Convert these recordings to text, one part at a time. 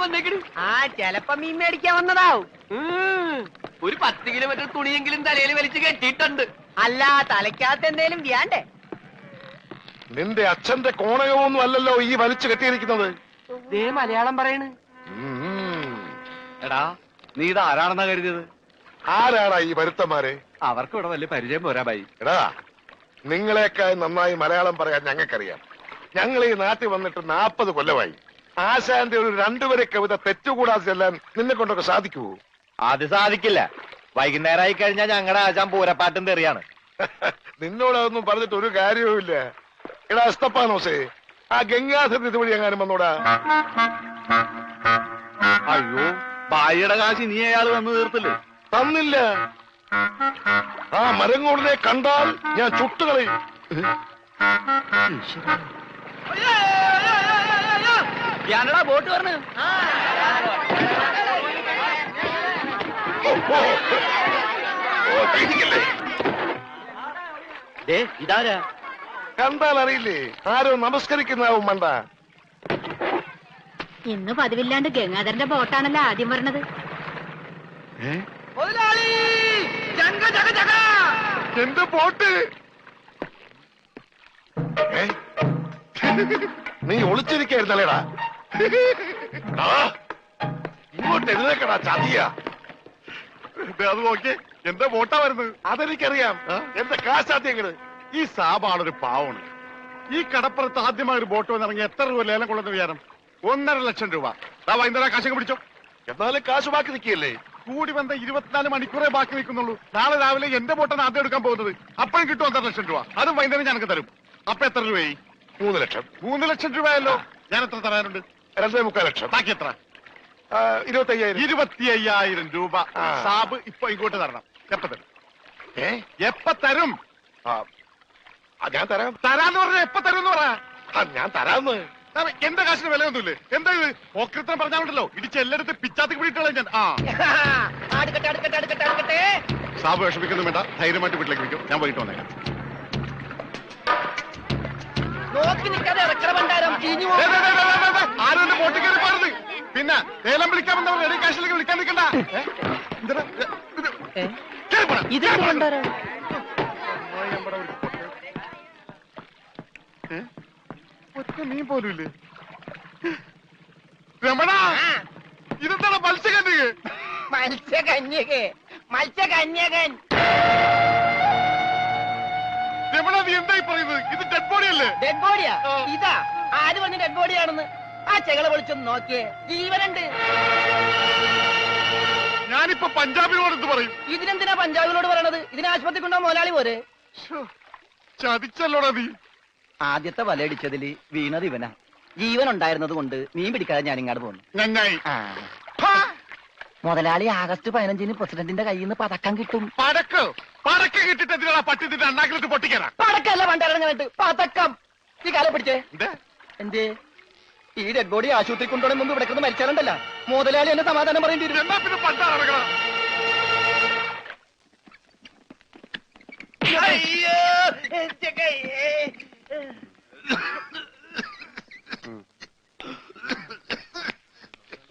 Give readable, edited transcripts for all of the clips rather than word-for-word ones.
വന്നേക്കണ്. ആ ചെലപ്പോ മീൻ മേടിക്കാൻ വന്നതാവും. ഒരു 10 കിലോമീറ്റർ തുണിയെങ്കിലും തലയിൽ വലിച്ചു കെട്ടിയിട്ടുണ്ട്. അല്ല, തലയ്ക്കകത്ത് എന്തേലും വ്യാണ്ടേ? നിന്റെ അച്ഛന്റെ കോണകമൊന്നും അല്ലല്ലോ ഈ വലിച്ചു കെട്ടിയിരിക്കുന്നത്. ദേ മലയാളം പറയണ്. എടാ, നീ ഇത് ആരാണെന്നാ കരുതിയത്? ആരാടാ ഈ വരുത്തന്മാരെ? അവർക്ക് ഇവിടെ വലിയ പരിചയം പോരാ ബൈ. എടാ, നിങ്ങളെക്കാൾ നന്നായി മലയാളം പറയാൻ ഞങ്ങൾക്കറിയാം. ഞങ്ങൾ ഈ നാട്ടിൽ വന്നിട്ട് 40 കൊല്ലമായി. ആശാന്റെ ഒരു 2 വരെ കവിത തെറ്റുകൂടാതെ ചെല്ലാൻ നിന്നെ കൊണ്ടൊക്കെ സാധിക്കുവോ? അത് സാധിക്കില്ല. വൈകുന്നേരമായി കഴിഞ്ഞാൽ ഞങ്ങളുടെ ആശാൻ പൂരപ്പാട്ടും തെറിയാണ്. നിന്നോടതൊന്നും പറഞ്ഞിട്ട് ഒരു കാര്യവുമില്ല. എടാ എസ്തപ്പാനോസേ, ആ ഗംഗാധരൻ ഇതുവഴി എങ്ങാനും വന്നോടാ. അയ്യോ, ബായിയുടെ കാശ് നീ അയാൾ വന്ന് തീർത്തില്ലേ? തന്നില്ല. ആ മരങ്ങോടിനെ കണ്ടാൽ ഞാൻ ചുട്ടുകളയും. ഞാനടാ ബോട്ട് പറഞ്ഞു. പേടിക്കല്ലേ? ഇതാരാ? കണ്ടാൽ അറിയില്ലേ? ആരോ നമസ്കരിക്കുന്നാവും മണ്ട. ഇന്ന് പതിവില്ലാണ്ട് ഗംഗാധരന്റെ ബോട്ടാണല്ലോ ആദ്യം വരണത്. എന്റെ ബോട്ട്! നീ ഒളിച്ചിരിക്കായിരുന്നല്ലേടാ? ഇങ്ങോട്ട് എഴുന്നേക്കടാ ചതിയ. അത് നോക്കി, എന്റെ ബോട്ടാ വരുന്നത്. അതെനിക്കറിയാം. എന്റെ കാശാദ്യങ്ങള്. ഈ സാബാണൊരു പാവമാണ്. ഈ കടപ്പുറത്ത് ആദ്യമായി ഒരു ബോട്ട് വന്നിറങ്ങി എത്ര രൂപ ലേലം കൊള്ളുന്ന വിചാരം? 1.5 ലക്ഷം രൂപ. വൈകുന്നേരം കാശൊക്കെ പിടിച്ചോ. എന്നാലും കാശ് ബാക്കി നിൽക്കിയല്ലേ? കൂടി വന്ന 24 മണിക്കൂറേ ബാക്കി നിൽക്കുന്നുള്ളൂ. നാളെ രാവിലെ എന്റെ ബോട്ടാണ് ആദ്യം എടുക്കാൻ പോകുന്നത്. അപ്പോഴും കിട്ടും 1.5 ലക്ഷം രൂപ. അതും വൈകുന്നേരം ഞങ്ങൾക്ക് തരും. അപ്പൊ എത്ര രൂപയായി? 3 ലക്ഷം. 3 ലക്ഷം രൂപയല്ലോ. ഞാൻ എത്ര തരാനുണ്ട്? 2.25 ലക്ഷം. ബാക്കി എത്ര? 25,000. 25,000 രൂപ സാബ് ഇപ്പൊ ഇങ്ങോട്ട് തരണം. എപ്പ തരും? എപ്പ തരും? ഞാൻ തരാം. തരാന്ന് പറഞ്ഞ എപ്പ തരും എന്ന് പറയാ. ഞാൻ തരാന്ന്. എന്റെ കാശിന് വിലയൊന്നുമില്ലേ? എന്താ ഇത്? ഓക്രിത്രം പറഞ്ഞാലുണ്ടല്ലോ ഇടിച്ച് എല്ലായിടത്തും പിച്ചാത്തിക്ക് പിടിയിട്ടുള്ള ഞാൻ. സാബ് വിഷമിക്കുന്നു വേണ്ട. ധൈര്യമായിട്ട് വീട്ടിലേക്ക് വിളിക്കും. ഞാൻ വൈകിട്ട് വന്നേക്കാം. നോക്കി നിൽക്കാതെ ഇറക്കണ ഭണ്ഡാരം ചീഞ്ഞു ആരും എന്റെ ബോട്ടിൽ കയറി പാടുന്നത്. പിന്നെ ലേലം വിളിക്കാമെന്നവർ റെഡി കാശിലേക്ക് വിളിക്കാൻ നിൽക്കണ്ട. ഇതെന്ത് ഭണ്ഡാരം? ഒറ്റ മീൻ പോലും ഇല്ലേ? രമണ, ഇതെന്താണ് മത്സ്യകന്യക? മത്സ്യകന്യകൻ. രമണ, നീ എന്തായി പറയുന്നത്? ഇത് ഡെഡ് ബോഡി അല്ലേ? ഡെഡ് ബോഡിയാ? ഇതാ ആര് പറഞ്ഞ ഡെഡ് ബോഡിയാണെന്ന്? ആ ചെകള വിളിച്ചൊന്ന് നോക്കിയേ, ജീവനുണ്ട്. ഞാനിപ്പോ പഞ്ചാബിനോട് എന്ത് പറയും? ഇതിനെന്തിനാ പഞ്ചാബിനോട് പറയണത്? ഇതിന് ആശുപത്രി കൊണ്ടോ മുതലാളി പോരെ? ചതിച്ചല്ലോടാ നീ. ആദ്യത്തെ വലയടിച്ചതില് വീണത് ഇവനാ. ജീവൻ ഉണ്ടായിരുന്നത് കൊണ്ട് മീൻ പിടിക്കാതെ ഞാൻ ഇങ്ങോട്ട് പോന്നു. നന്നായി. മുതലാളി ആഗസ്റ്റ് 15-ന് പ്രസിഡന്റിന്റെ കയ്യിൽ നിന്ന് പതക്കം കിട്ടും. പടക്ക് കിട്ടിട്ട് എന്തിനാ പട്ടി നിന്റെ അണ്ണാക്കിലിട്ട് പൊട്ടിക്കാനാ? പടക്കല്ല പണ്ടിറങ്ങാനായിട്ട് പതക്കം. ഈ കാലം പിടിച്ചേ. എന്തേ ഈ ഡെഡ് ബോഡി ആശുപത്രി കൊണ്ടുപോണ മുമ്പ് ഇവിടെ കിടന്ന് മരിച്ചാലുണ്ടല്ല മുതലാളി എന്നെ സമാധാനം പറയേണ്ടി വരും. എന്നാ പിന്നെ പണ്ടാറക്കണം.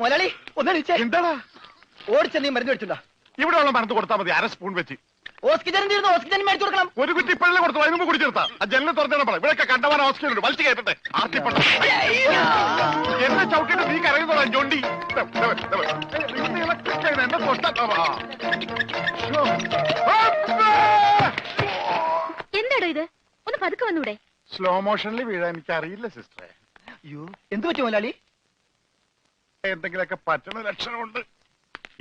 മുതലാളി ഒന്ന് എണീച്ചേ. എന്താടാ? ഓടിച്ച നീ മരുന്ന് മേടിച്ചിട്ടുണ്ടോ? ഇവിടെ ഉള്ള മരുന്ന് കൊടുത്താൽ മതി. 1/2 സ്പൂൺ വെച്ച്. ഓക്സിജൻ തീർന്നു. ഓക്സിജൻ മേടിച്ചു കൊടുക്കണം. ഒരു കുറ്റി ഇപ്പോഴേ കൊടുത്തു. അതിന് മുമ്പ് കുടിച്ചെടുത്താ. ആ ജനലിൽ തുറന്നു പറ. ഇവിടെയൊക്കെ കണ്ടവാൻ ഓക്സിജൻ ഉണ്ട്. വലിച്ചു കയറ്റട്ടെ. ആർത്തിപ്പെട്ട എന്നെ ചവിട്ടിട്ട് നീ കരയുന്നോളാ ജോണ്ടി. എന്നെ എന്താടോ ഇത്? ഒന്ന് പതുക്കെ വന്നൂടെ? സ്ലോ മോഷനിൽ വീഴാൻ എനിക്ക് അറിയില്ല സിസ്റ്ററെ. അയ്യോ, എന്ത് പറ്റി മുതലാളി? എന്തെങ്കിലുമൊക്കെ പറ്റണ ലക്ഷണമുണ്ട്.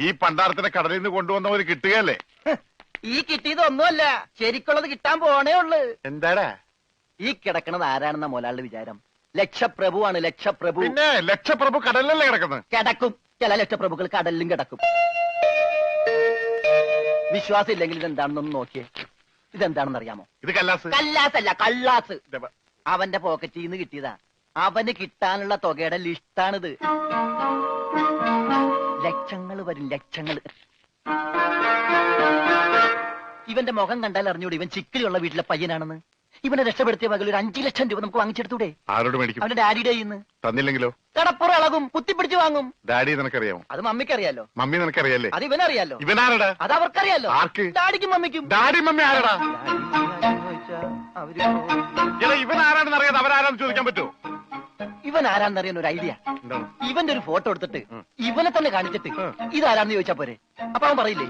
ഈ പണ്ടാരത്തിനെ കടലിൽ നിന്ന് കൊണ്ടുവന്നവര് കിട്ടുകയല്ലേ? ഈ കിട്ടിയതൊന്നുമല്ല, ശരിക്കുള്ളത് കിട്ടാൻ പോണേ ഉള്ളു. എന്താടാ ഈ കിടക്കണത് ആരാണെന്ന മുതലാളിയുടെ വിചാരം? ലക്ഷപ്രഭുവാണ്. ലക്ഷപ്രഭു. പിന്നെ ലക്ഷപ്രഭു കടലിലല്ലേ കിടക്കുന്നത്? കിടക്കും. ചില ലക്ഷപ്രഭുക്കൾ കടലിലും കിടക്കും. വിശ്വാസം ഇല്ലെങ്കിൽ ഇതെന്താണെന്നൊന്ന് നോക്കിയേ. ഇതെന്താണെന്ന് അറിയാമോ? ഇത് കല്ലാസ്. കല്ലാസല്ല, കള്ളാസ്. അവന്റെ പോക്കറ്റിൽ നിന്ന് കിട്ടിയതാ. അവന് കിട്ടാനുള്ള തുകയുടെ ലിസ്റ്റാണിത്. ലക്ഷങ്ങൾ വരും, ലക്ഷങ്ങൾ. ഇവന്റെ മുഖം കണ്ടാൽ അറിഞ്ഞൂടെ ഇവൻ ചിക്കിലുള്ള വീട്ടിലെ പയ്യനാണെന്ന്. ഇവനെ രക്ഷപ്പെടുത്തിയ പകൽ ഒരു 5 ലക്ഷം രൂപ നമുക്ക് വാങ്ങിച്ചെടുത്തൂടെ? ആരോട് മേടിക്കും? അവന്റെ ഡാഡിയുടെ കയ്യിൽ നിന്ന്. തന്നില്ലെങ്കിലോ? കടപ്പുറം ഇളകും, കുത്തിപ്പിടിച്ച് വാങ്ങും. ഡാഡി നിനക്കറിയാമോ? അത് മമ്മിക്കറിയാലോ. മമ്മി നിനക്കറിയാലേ? അത് ഇവനറിയാലോ. ഇവനാരടാ? അത് അവർക്കറിയാലോ. ആർക്ക്? ഡാഡിക്കും മമ്മിക്കും. ഡാഡി മമ്മി ആരടാ? അവര് എടാ ഇവൻ ആരാണെന്ന് അറിയാതെ അവരാരാന്ന് ചോദിക്കാൻ പറ്റുമോ? ഇവൻ ആരാന്നറിയാൻ ഒരു ഐഡിയ. ഇവന്റെ ഒരു ഫോട്ടോ എടുത്തിട്ട് ഇവനെ തന്നെ കാണിച്ചിട്ട് ഇതാരാന്ന് ചോദിച്ചാ പോരെ. അപ്പൊ അവൻ പറയില്ലേ?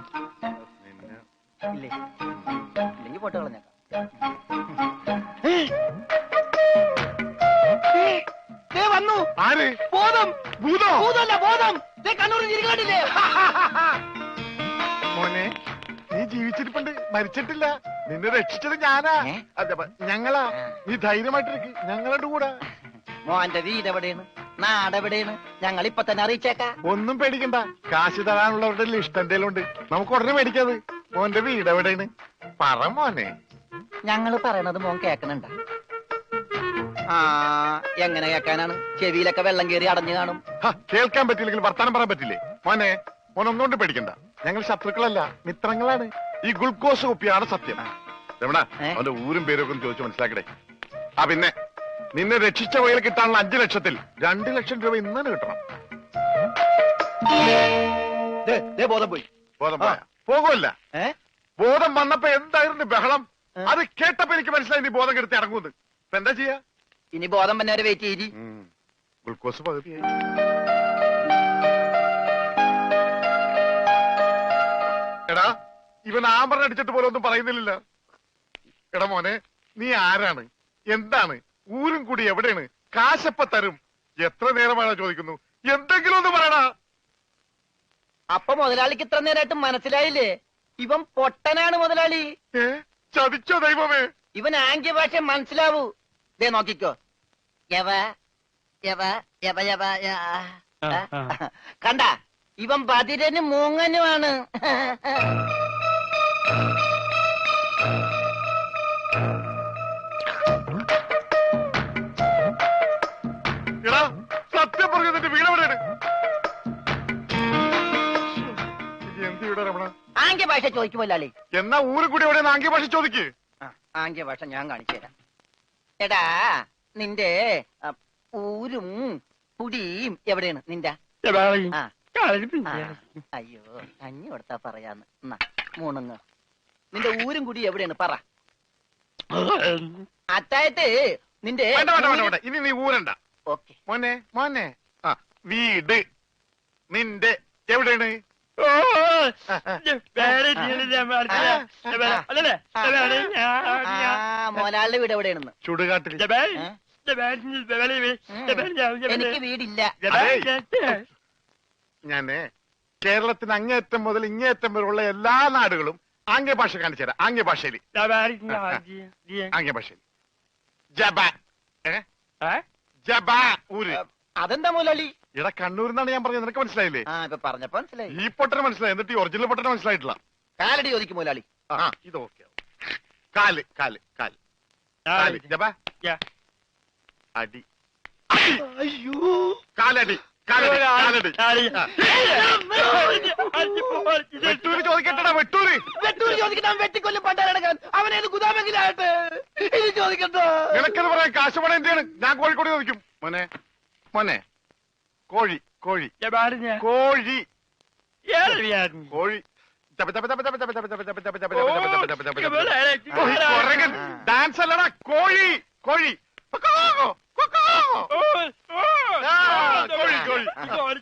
ഇല്ലേ? ഇല്ലെങ്കിൽ ഫോട്ടോ കളഞ്ഞേക്കാം. വന്നു ആര്? ബോധം. ഭൂതോ? ഭൂതമല്ല, ബോധം. കണ്ണൂരിൽ ഇരിക്കാണ്ടില്ലേ? മോനെ നീ ജീവിച്ചിരിപ്പുണ്ട്, മരിച്ചിട്ടില്ല. നിന്നെ രക്ഷിച്ചത് ഞാനാ. ഞങ്ങളാ. നീ ധൈര്യമായിട്ടിരിക്കും, ഞങ്ങളുടെ കൂടെ. മോന്റെ വീട് എവിടെയാണ്, നാടെവിടെയാണ്, ഞങ്ങൾ ഇപ്പൊ തന്നെ അറിയിച്ചേക്കാം. ഒന്നും പേടിക്കണ്ട, കാശ് തരാനുള്ളവരുടെ ലിസ്റ്റ് എന്തെങ്കിലും ഉണ്ട്, നമുക്ക് ഉടനെ മേടിക്കാത്. മോന്റെ വീട് എവിടെയാണ് പറ മോനെ. ഞങ്ങള് പറയണത് മോൻ കേക്കണുണ്ട? ആ, എങ്ങനെ കേക്കാനാണ്? ചെവിയിലൊക്കെ വെള്ളം കയറി അടഞ്ഞു കാണും. കേൾക്കാൻ പറ്റില്ലെങ്കിൽ വർത്താനം പറയാൻ പറ്റില്ലേ? മോനെ മോനൊന്നുകൊണ്ട് പേടിക്കണ്ട, ഞങ്ങൾ ശത്രുക്കളല്ല, മിത്രങ്ങളാണ്. ഈ ഗ്ലൂക്കോസ് കുപ്പിയാണ് സത്യം. രമണ, അവന്റെ ഊരും പേരും ഒക്കെ ചോദിച്ചു മനസ്സിലാക്കടേ. ആ പിന്നെ നിന്നെ രക്ഷിച്ച വകയിൽ കിട്ടാനുള്ള 5 ലക്ഷത്തിൽ 2 ലക്ഷം രൂപ ഇന്ന് കിട്ടണം. ബോധം പോയി. ബോധം പോയാ? പോകുമല്ല. ബോധം വന്നപ്പോ എന്തായിരുന്നു ബഹളം? അത് കേട്ടപ്പോ എനിക്ക് മനസ്സിലായി നീ ബോധം കെടുത്തി ഇറങ്ങുന്നത്. ഇപ്പൊ എന്താ ചെയ്യാ? ഇനി ബോധം വന്നവരെ വെയിറ്റ് ചെയ്തി. ഗ്ലൂക്കോസ് പകുതിയായി. എടാ ഇവൻ ആമ്പറ അടിച്ചിട്ട് പോലെ ഒന്നും പറയുന്നില്ല. എടാ മോനെ, നീ ആരാണ്, എന്താണ്, ഊരും കൂടി എവിടെയാണ്, കാശപ്പ തരും, എത്ര നേരമാണോ ചോദിക്കുന്നു, എന്തെങ്കിലും ഒന്ന് പറയടാ. അപ്പൊ മുതലാളിക്ക് ഇത്ര നേരമായിട്ട് മനസ്സിലായില്ലേ? ഇവൻ പൊട്ടനാണ് മുതലാളി. ചതിച്ചോ ദൈവമേ? ഇവൻ ആംഗ്യ ഭാഷ മനസ്സിലാവൂ. ദേ നോക്കിക്കോ. കണ്ട, ഇവൻ ബദിരനും മൂങ്ങനുമാണ്. എടാ സത്യം പറഞ്ഞു, നിന്റെ വീട് എവിടെയാണ്? എന്ത് വീടാ രമണ? ആംഗ്യ ഭാഷ ചോദിക്കും മുതലാളി. എന്നാ ഊരും കൂടി എവിടെയാണ് ആംഗ്യ ഭാഷ ചോദിക്ക്. ആംഗ്യ ഭാഷ ഞാൻ കാണിച്ചു തരാം. എടാ നിന്റെ ഊരും കുടിയും എവിടെയാണ് നിന്റെ? അയ്യോ, കഞ്ഞി കൊടുത്താ പറയാന്ന്. മൂണുങ്ങ്. നിന്റെ ഊരും കുടി എവിടെയാണ് പറ. അത്തായത് നിന്റെ വേണ്ട വേണ്ട വേണ്ട വേണ്ട, ഇനി നീ ഊരണ്ട. ഓക്കെ. മോനെ മോനെ, ആ വീട് നിന്റെ എവിടെയാണ്? മോനാളുടെ വീട് എവിടെയാണെന്ന്? ചുടുകാട്ടിൽ. എനിക്ക് വീടില്ല. ഞാന് കേരളത്തിന് അങ്ങേയറ്റം മുതൽ ഇങ്ങേയറ്റം വരെയുള്ള എല്ലാ നാടുകളും ആംഗ്യ ഭാഷ കാണിച്ചു തരാം. ആംഗ്യ ഭാഷയിൽ ആംഗ്യ ഭാഷയിൽ ജബ ജബ ഊര്. അതെന്താ മുതലാളി? ഇവിടെ കണ്ണൂർ എന്നാണ് ഞാൻ പറഞ്ഞത്, നിനക്ക് മനസ്സിലായില്ലേ? ഇപ്പൊ പറഞ്ഞപ്പോ മനസ്സിലായി. ഈ പൊട്ടന് മനസ്സിലായി, എന്നിട്ട് ഈ ഒറിജിനൽ പൊട്ടന് മനസ്സിലായിട്ടില്ല. കാലടി ചോദിക്കും മുതലാളി. ഇത് ഓക്കെ. കാല് കാല് കാല് കാല് ജബ അടി. അയ്യോ, കാലടി കാലടി കാലടി. വെട്ടൂര് ചോദിക്കട്ടടാ, വെട്ടൂര്. വെട്ടൂര് ചോദിക്കട്ടെ, വെട്ടിക്കൊല്ലും പണ്ടാരടക്കാൻ. അവനേത് ഗുദാമെങ്കിലായിട്ട് ഇനി ചോദിക്കട്ടോ. നിനക്കത് പറയാൻ കാശ് പണം എന്റെയാണ്, ഞാൻ കോഴിക്കോട് ചോദിക്കും. മോനെ മോനെ, കോഴി കോഴി കോഴി കോഴി ഡാൻസ് അല്ലടാ, കോഴി കോഴി കോഴി കോഴി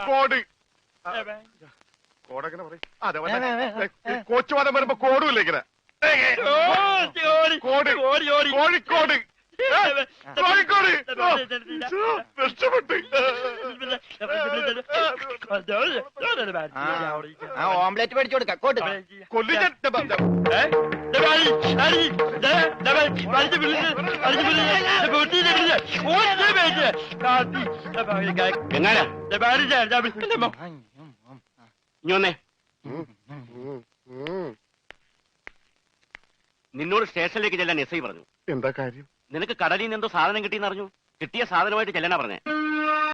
കോട് കോടെങ്ങനെ പറയും? അതെ, കോച്ചുവാദം വരുമ്പോ കോടുമില്ല ഇങ്ങനെ. കോട് കോഴിക്കോട് കോഴിക്കോട്. രക്ഷപ്പെട്ട് ഓംലെറ്റ് മേടിച്ചു കൊടുക്കാം. കോട്ട് നിന്നോട് സ്റ്റേഷനിലേക്ക് ചെല്ലാൻ എസ് ഐ പറഞ്ഞു. എന്താ കാര്യം? നിനക്ക് കടലിൽ നിന്ന് എന്തോ സാധനം കിട്ടിയെന്ന് അറിഞ്ഞു. കിട്ടിയ സാധനമായിട്ട് ചെല്ലാനാ പറഞ്ഞേ.